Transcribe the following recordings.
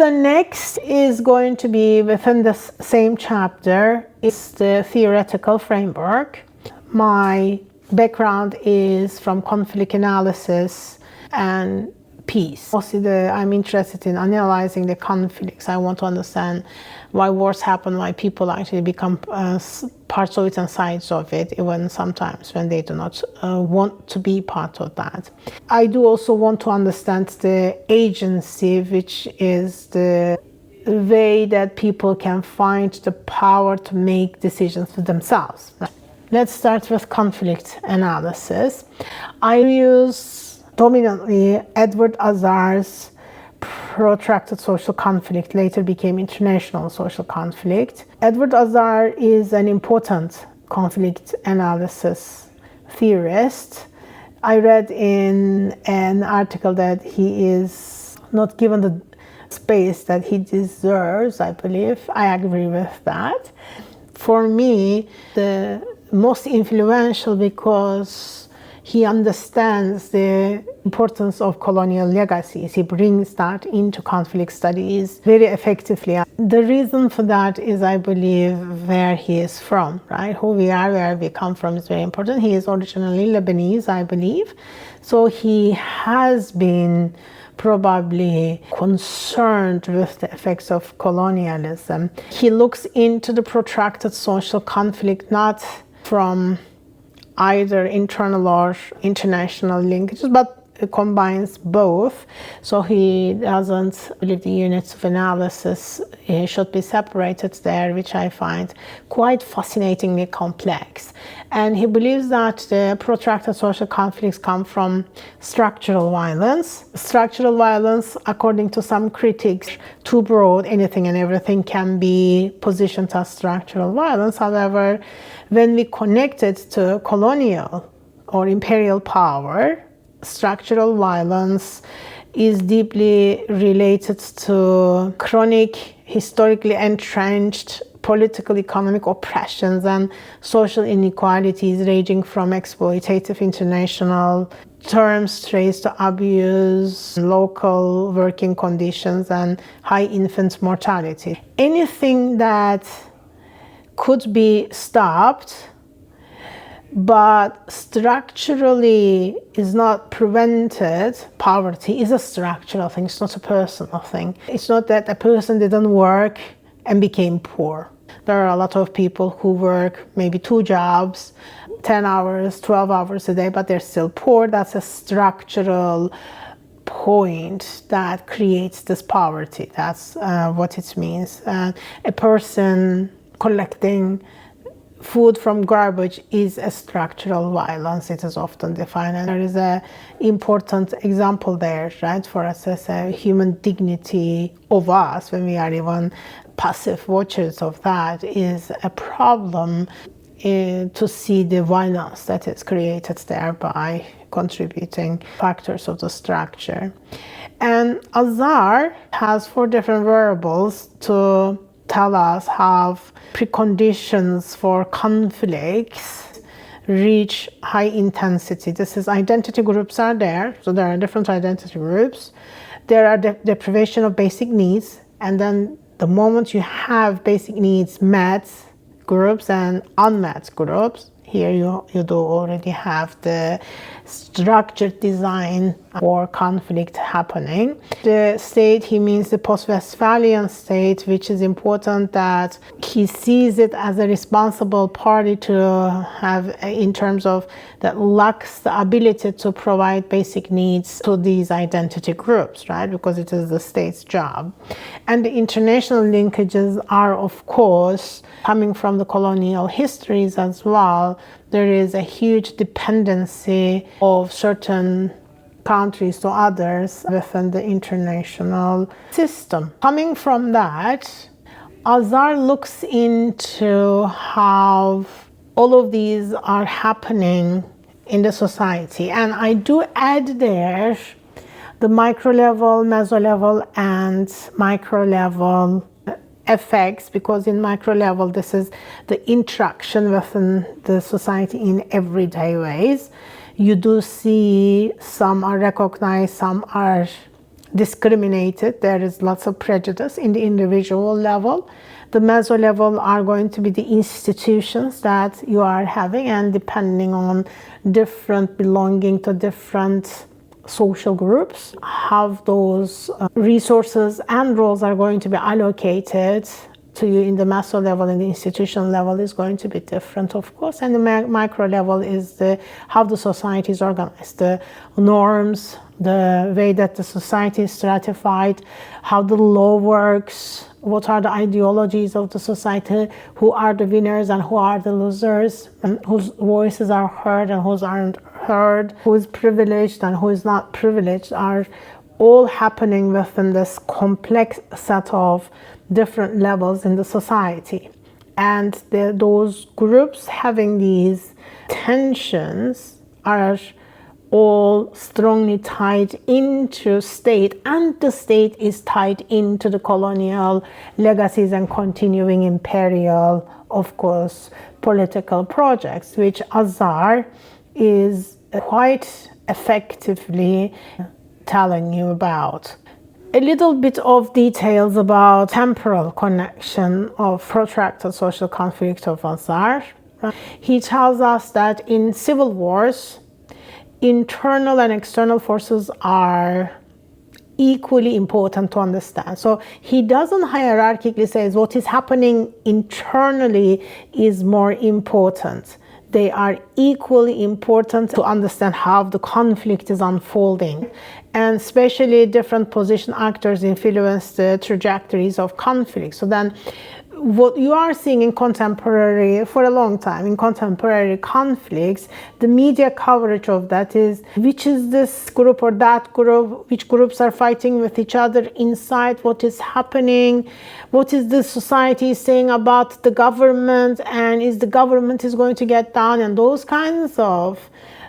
The next is going to be within the same chapter. It's the theoretical framework. My background is from conflict analysis and peace. Mostly I'm interested in analyzing the conflicts. I want to understand why wars happen, why people actually become parts of it and sides of it, even sometimes when they do not want to be part of that. I do also want to understand the agency, which is the way that people can find the power to make decisions for themselves. Let's start with conflict analysis. I use dominantly Edward Azar's protracted social conflict, later became international social conflict. Edward Azar is an important conflict analysis theorist. I read in an article that he is not given the space that he deserves, I believe. I agree with that. For me, the most influential because he understands the importance of colonial legacies. He brings that into conflict studies very effectively. The reason for that is, I believe, where he is from, right? Who we are, where we come from is very important. He is originally Lebanese, I believe. So he has been probably concerned with the effects of colonialism. He looks into the protracted social conflict not from either internal or international linkages, but it combines both. So he doesn't believe the units of analysis should be separated there, which I find quite fascinatingly complex. And he believes that the protracted social conflicts come from structural violence. Structural violence, according to some critics, too broad, anything and everything can be positioned as structural violence. However, when we connect it to colonial or imperial power, structural violence is deeply related to chronic, historically entrenched political, economic oppressions and social inequalities ranging from exploitative international terms traced to abuse, local working conditions, and high infant mortality. Anything that could be stopped but structurally is not prevented. Poverty is a structural thing, it's not a personal thing. It's not that a person didn't work and became poor. There are a lot of people who work maybe 2 jobs, 10 hours, 12 hours a day, but they're still poor. That's a structural point that creates this poverty. That's what it means. A person collecting food from garbage is a structural violence. It is often defined, and there is an important example there, right, for us as a human dignity of us when we are even passive watchers of that is a problem to see the violence that is created there by contributing factors of the structure. And Azar has 4 different variables to tell us how preconditions for conflicts reach high intensity. This is identity groups are there. So there are different identity groups. There are deprivation of basic needs. And then the moment you have basic needs met groups and unmet groups, here you do already have the structured design for conflict happening. The state, he means the post-Westphalian state, which is important that he sees it as a responsible party to have in terms of that lacks the ability to provide basic needs to these identity groups, right? Because it is the state's job. And the international linkages are, of course, coming from the colonial histories as well. There is a huge dependency of certain countries to others within the international system. Coming from that, Azar looks into how all of these are happening in the society. And I do add there the micro level, meso level, and micro level effects, because in micro level this is the interaction within the society in everyday ways. You do see some are recognized, some are discriminated. There is lots of prejudice in the individual level. The meso level are going to be the institutions that you are having, and depending on different belonging to different social groups, how those resources and roles are going to be allocated to you in the meso level and the institutional level is going to be different, of course. And the micro level is how the society is organized, the norms, the way that the society is stratified, how the law works, what are the ideologies of the society, who are the winners and who are the losers, and whose voices are heard and whose aren't heard, who is privileged and who is not privileged, are all happening within this complex set of different levels in the society. And those groups having these tensions are all strongly tied into state, and the state is tied into the colonial legacies and continuing imperial, of course, political projects, which Azar is quite effectively telling you about. A little bit of details about temporal connection of protracted social conflict of Azar. He tells us that in civil wars, internal and external forces are equally important to understand. So he doesn't hierarchically say what is happening internally is more important. They are equally important to understand how the conflict is unfolding. And especially different position actors influence the trajectories of conflict. So then what you are seeing in contemporary, for a long time, in contemporary conflicts, the media coverage of that is, which is this group or that group, which groups are fighting with each other inside, what is happening, what is the society saying about the government, and is the government is going to get down, and those kinds of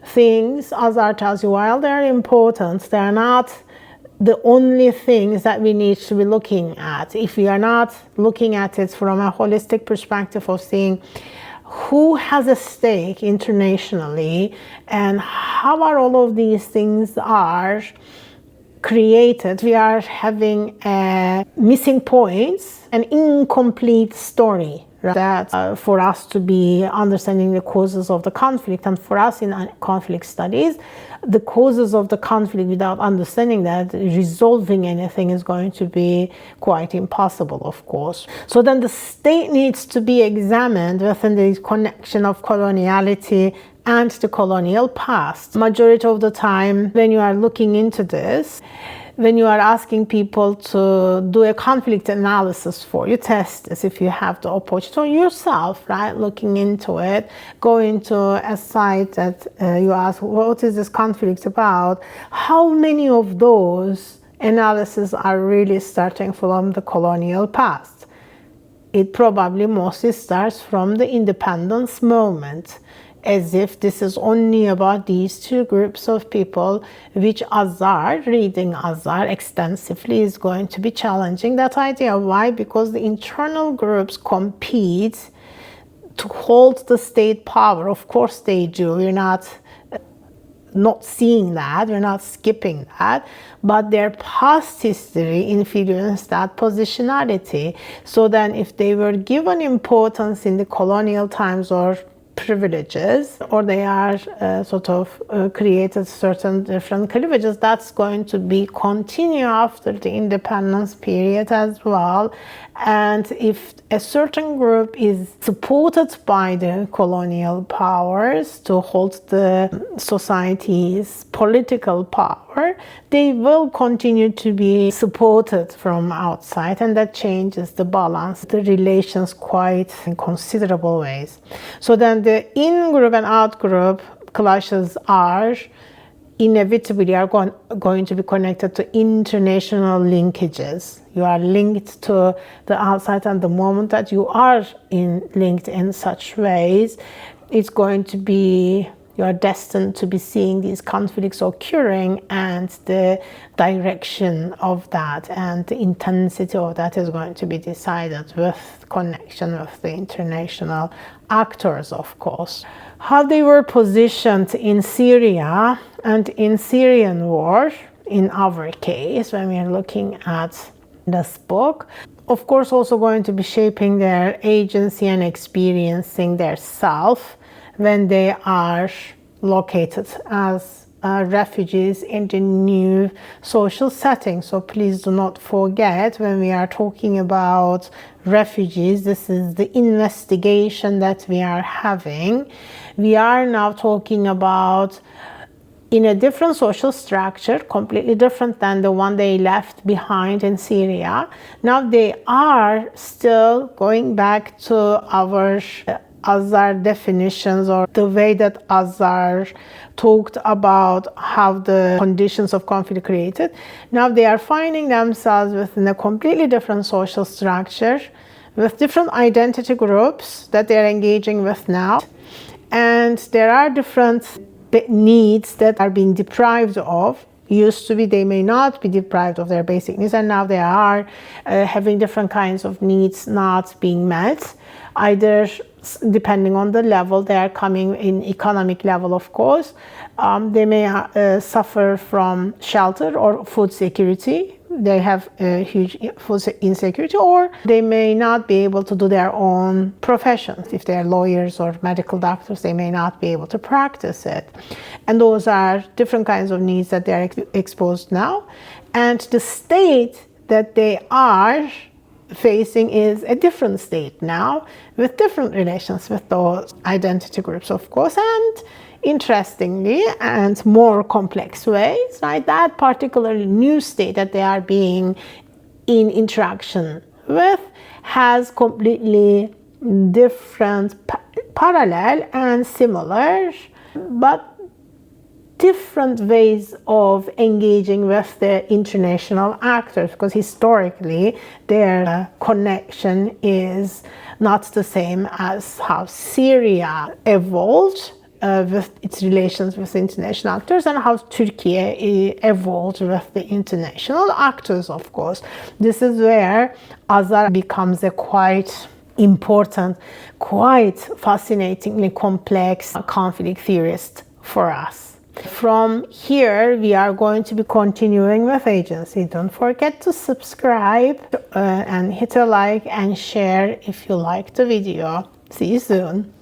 things. Azar tells you, while they're important, they're not the only things that we need to be looking at. If we are not looking at it from a holistic perspective of seeing who has a stake internationally and how are all of these things are created, we are having missing points, an incomplete story. That for us to be understanding the causes of the conflict, and for us in conflict studies, the causes of the conflict without understanding that, resolving anything is going to be quite impossible, of course. So then the state needs to be examined within the connection of coloniality and the colonial past. Majority of the time when you are looking into this, when you are asking people to do a conflict analysis for you, test this if you have the opportunity yourself, right? Looking into it, go into a site that you ask, what is this conflict about? How many of those analyses are really starting from the colonial past? It probably mostly starts from the independence movement, as if this is only about these two groups of people, which Azar, reading Azar extensively, is going to be challenging that idea. Why? Because the internal groups compete to hold the state power. Of course they do. We're not seeing that, we're not skipping that, but their past history influenced that positionality. So then if they were given importance in the colonial times or privileges, or they are created certain different cleavages, that's going to be continue after the independence period as well. And if a certain group is supported by the colonial powers to hold the society's political power, they will continue to be supported from outside, and that changes the balance, the relations quite in considerable ways. So then the in-group and out-group clashes are inevitably going to be connected to international linkages. You are linked to the outside, and the moment that you are linked in such ways, it's going to be, you are destined to be seeing these conflicts occurring, and the direction of that and the intensity of that is going to be decided with connection with the international actors, of course. How they were positioned in Syria and in Syrian war in our case when we are looking at this book. Of course, also going to be shaping their agency and experiencing their self when they are located as refugees in the new social setting. So please do not forget, when we are talking about refugees, this is the investigation that we are having. We are now talking about in a different social structure, completely different than the one they left behind in Syria. Now they are still going back to our Azar definitions, or the way that Azar talked about how the conditions of conflict created. Now they are finding themselves within a completely different social structure with different identity groups that they are engaging with now. And there are different needs that are being deprived of. Used to be they may not be deprived of their basic needs, and now they are having different kinds of needs not being met, either depending on the level they are coming in, economic level of course. They may suffer from shelter or food security. They have a huge food insecurity, or they may not be able to do their own professions. If they are lawyers or medical doctors, they may not be able to practice it. And those are different kinds of needs that they are exposed now. And the state that they are facing is a different state now, with different relations with those identity groups, of course, and interestingly and more complex ways, right? That particular new state that they are being in interaction with has completely different, parallel and similar, but different ways of engaging with the international actors, because historically their connection is not the same as how Syria evolved with its relations with international actors, and how Turkey evolved with the international actors, of course. This is where Azar becomes a quite important, quite fascinatingly complex conflict theorist for us. From here, we are going to be continuing with agency. Don't forget to subscribe and hit a like and share if you like the video. See you soon.